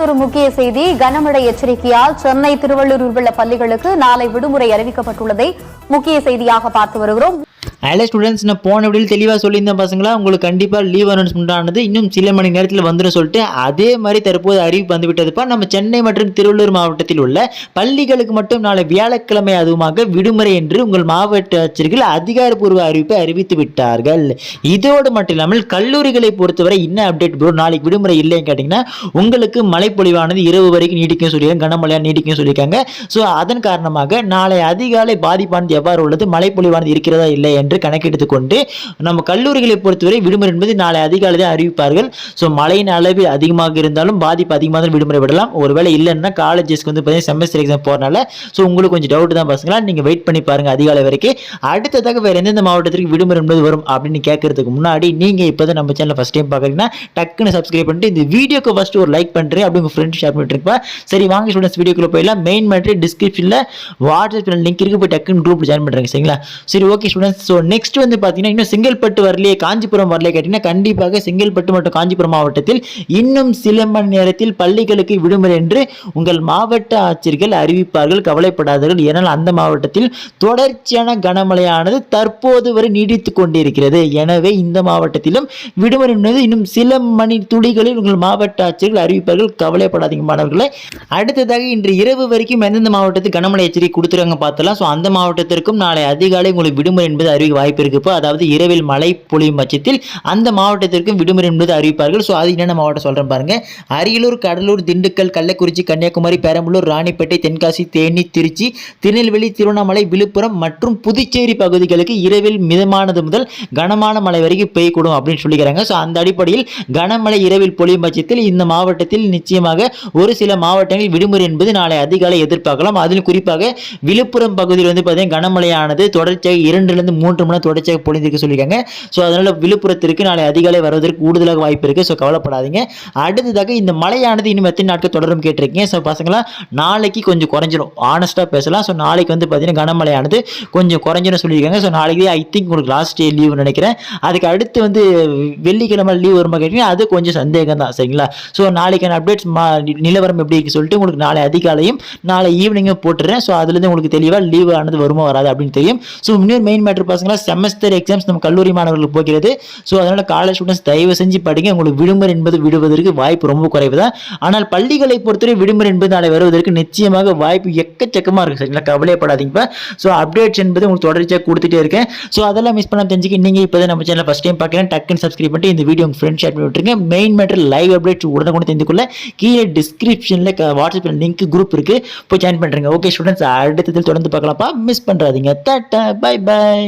ஒரு முக்கிய செய்தி, கனமழை எச்சரிக்கையால் சென்னை, திருவள்ளூரில் உள்ள பள்ளிகளுக்கு நாளை விடுமுறை அறிவிக்கப்பட்டுள்ளதை முக்கிய செய்தியாக பார்த்து வருகிறோம். ஹலோ ஸ்டூடெண்ட்ஸ், நான் போன வீடியோவில் தெளிவாக சொல்லியிருந்தேன் பசங்களா, உங்களுக்கு கண்டிப்பாக லீவ் அனௌன்ஸ்மெண்ட் ஆனது இன்னும் சில மணி நேரத்தில் வந்துடும் சொல்லிட்டு அதே மாதிரி தற்போது அறிவிப்பு வந்துவிட்டதுப்பா. நம்ம சென்னை மற்றும் திருவள்ளூர் மாவட்டத்தில் உள்ள பள்ளிகளுக்கு மட்டும் நாளை வியாழக்கிழமை அதுவுமாக விடுமுறை என்று உங்கள் மாவட்ட ஆட்சியர்கள் அதிகாரப்பூர்வ அறிவிப்பை அறிவித்து விட்டார்கள். இதோடு மட்டும் இல்லாமல் கல்லூரிகளை பொறுத்தவரை என்ன அப்டேட் ப்ரோ, நாளைக்கு விடுமுறை இல்லைன்னு கேட்டிங்கன்னா உங்களுக்கு மழைப்பொழிவானது இரவு வரைக்கும் நீடிக்கும் சொல்லியிருக்காங்க, கனமழையாக நீடிக்கும் சொல்லியிருக்காங்க. ஸோ அதன் காரணமாக நாளை அதிகாலை பாதிப்பானது எவ்வாறு உள்ளது, மழைப்பொழிவானது இருக்கிறதா இல்லை என்று கணக்கெடுத்துக் கொண்டு நம்ம கல்லூரிகளை பொறுத்தவரை விடுமுறை என்பது நாளை அதிகாலை தான் அறிவிப்பார்கள். ஸோ மழையின் அளவு அதிகமாக இருந்தாலும் பாதிப்பு அதிகமாக தான் விடுமுறை விடலாம். ஒருவேளை இல்லைன்னா காலேஜஸ்க்கு வந்து பார்த்தீங்கன்னா செமஸ்டர் எக்ஸாம் போறனால ஸோ உங்களுக்கு கொஞ்சம் டவுட் தான் பசங்களா, நீங்கள் வெயிட் பண்ணி பாருங்க அதிகாலை வரைக்கும். அடுத்ததாக வேறு எந்தெந்த மாவட்டத்திற்கு விடுமுறை என்பது வரும் அப்படின்னு கேட்கறதுக்கு முன்னாடி நீங்கள் இப்போ தான் நம்ம சேனல் ஃபஸ்ட் டைம் பார்க்குறீங்கன்னா டக்குன்னு சப்ஸ்கிரைப் பண்ணிட்டு இந்த வீடியோக்கு ஃபஸ்ட்டு ஒரு லைக் பண்ணுறேன், அப்படி உங்கள் ஃப்ரெண்ட்ஸ் ஷேர் பண்ணிட்டுருப்பா. சரி வாங்க ஸ்டூடெண்ட்ஸ், வீடியோக்குள்ள போயிடலாம். மெயின் மேட்ரு டிஸ்கிரிப்ஷனில் வாட்ஸ்அப் லிங்க் இருக்கு, போய் டக்குன்னு குரூப் ஜாயின் பண்ணுறேங்க. சரிங்களா? சரி ஓகே ஸ்டூடெண்ட்ஸ், ஸோ நெக்ஸ்ட் வந்து பார்த்தீங்கன்னா இன்னும் செங்கல்பட்டு வரலையே, காஞ்சிபுரம் வரலையே கேட்டிங்கன்னா கண்டிப்பாக செங்கல்பட்டு மற்றும் காஞ்சிபுரம் மாவட்டத்தில் இன்னும் சில மணி நேரத்தில் பள்ளிகளுக்கு விடுமுறை என்று உங்கள் மாவட்ட ஆட்சியர்கள் அறிவிப்பார்கள். கவலைப்படாதீர்கள், ஏனால் அந்த மாவட்டத்தில் தொடர்ச்சியான கனமழையானது தற்போது வரை நீடித்துக் கொண்டிருக்கிறது. எனவே இந்த மாவட்டத்திலும் விடுமுறை என்பது இன்னும் சில மணி துளிகளில் உங்கள் மாவட்ட ஆட்சியர்கள் அறிவிப்பார்கள். கவலைப்படாதீங்க மாணவர்களே. அடுத்ததாக இன்று இரவு வரைக்கும் எந்தெந்த மாவட்டத்தில் கனமழை எச்சரிக்கை கொடுத்துருவாங்க பார்த்தலாம். ஸோ அந்த மாவட்டத்திற்கும் நாளை அதிகாலை உங்களுக்கு விடுமுறை என்பது அறிவிக்க வாய்ப்பு இருக்குப்போ, அதாவது இரவில் மழை பொழியும் பட்சத்தில் அந்த மாவட்டத்திற்கும் விடுமுறை என்பது அறிவிப்பார்கள். ஸோ அது என்னென்ன மாவட்டம் சொல்கிறேன் பாருங்க. அரியலூர், கடலூர், திண்டுக்கல், கள்ளக்குறிச்சி, கன்னியாகுமரி, பெரம்பலூர், ராணிப்பேட்டை, தென்காசி, தேனி, திருச்சி, திருநெல்வேலி, திருவண்ணாமலை, விழுப்புரம் மற்றும் புதுச்சேரி பகுதிகளுக்கு இரவில் மிதமானது முதல் கனமான மழை வரைக்கும் பெய்யக்கூடும் அப்படின்னு சொல்லிக்கிறாங்க. ஸோ அந்த அடிப்படையில் கனமழை இரவில் பொழியும் பட்சத்தில் இந்த மாவட்டத்தில் நிச்சயமாக ஒரு சில மாவட்டங்களில் விடுமுறை என்பது நாளை அதிகாலை எதிர்பார்க்கலாம். அதில் குறிப்பாக விழுப்புரம் பகுதியில் வந்து பார்த்தீங்கன்னா கனமழையானது தொடர்ச்சியாக 2 to 3 மணி தொடர்ச்சியாக பொழிந்திருக்கு சொல்லியிருக்காங்க. ஸோ அதனால் விழுப்புரத்திற்கு நாளை அதிகாலை வருவதற்கு கூடுதலாக வாய்ப்பு இருக்குது. ஸோ கவலைப்படாதீங்க. அடுத்ததாக இந்த மழையானது இன்னும் எத்தனை நாட்கள் தொடரும் கேட்டிருக்கீங்க. ஸோ பசங்களா, நாளைக்கு கொஞ்சம் குறைஞ்சிரும், ஆனஸ்ட்டாக பேசலாம். ஸோ நாளைக்கு வந்து பார்த்தீங்கன்னா கனமழையானது கொஞ்சம் குறைஞ்சிரும் சொல்லியிருக்காங்க. ஸோ நாளைக்கு ஐ திங்க் உங்களுக்கு லாஸ்ட் டே லீவ் நினைக்கிறேன். அதுக்கு அடுத்து வந்து வெள்ளிக்கிழமை லீவ் வருமா கேட்டீங்கன்னா அது கொஞ்சம் சந்தேகம் தான். சரிங்களா? ஸோ நாளைக்கான அப்டேட்ஸ் நிலவரம் எப்படி இருக்கு சொல்லிட்டு உங்களுக்கு நாளை அதிகாலையும் நாளை ஈவினிங்கும் போட்டுறேன். ஸோ அதுலேருந்து உங்களுக்கு தெளிவாக லீவ் ஆனது வருமா வராது அப்படின்னு தெரியும். ஸோ இன்னொரு மெயின் மேட்ரு பசங்களா, செமஸ்டர் எக்ஸாம்ஸ் நம்ம கல்லூரி மாணவர்களுக்கு போகிறது. ஸோ அதனால் காலேஜ் ஸ்டூடெண்ட்ஸ் தயவு செஞ்சு படிங்க. உங்களுக்கு விடுமுறை என்பது விடுவதற்கு வாய்ப்பு ரொம்ப குறைவு தான். ஆனால் பள்ளிகளை பொறுத்தவரை விடுமுறை என்பது நாளை வருவதற்கு நிச்சயமாக வாய்ப்பு எக்கச்சக்கமாக இருக்குது. சரிங்களா? கவலைப்படாதீங்க. ஸோ அப்டேட்ஸ் என்பது உங்களுக்கு தொடர்ச்சியாக கொடுத்துட்டே இருக்கேன். ஸோ அதெல்லாம் மிஸ் பண்ண தெரிஞ்சுக்க நீங்கள் இப்போ தான் நம்ம சேனல் ஃபஸ்ட் டைம் பார்க்குறேன், டக்குன்னு சப்ஸ்கிரைப் பண்ணிட்டு இந்த வீடியோ உங்கள் ஃப்ரெண்ட்ஸ் ஷேர் பண்ணி விட்டுருங்க. மெயின் மேட்டர் லைவ் அப்டேட்ஸ் உடனே தெரிந்து கொள்ள கீழே டிஸ்கிரிப்ஷனில் வாட்ஸ்அப் லிங்க் குரூப் இருக்குது, போய் ஜாயின் பண்ணுறேங்க. ஓகே ஸ்டூடெண்ட்ஸ், அடுத்ததில் தொடர்ந்து பார்க்கலாம்ப்பா, மிஸ் பண்ணுறாதீங்க. Tata, bye by.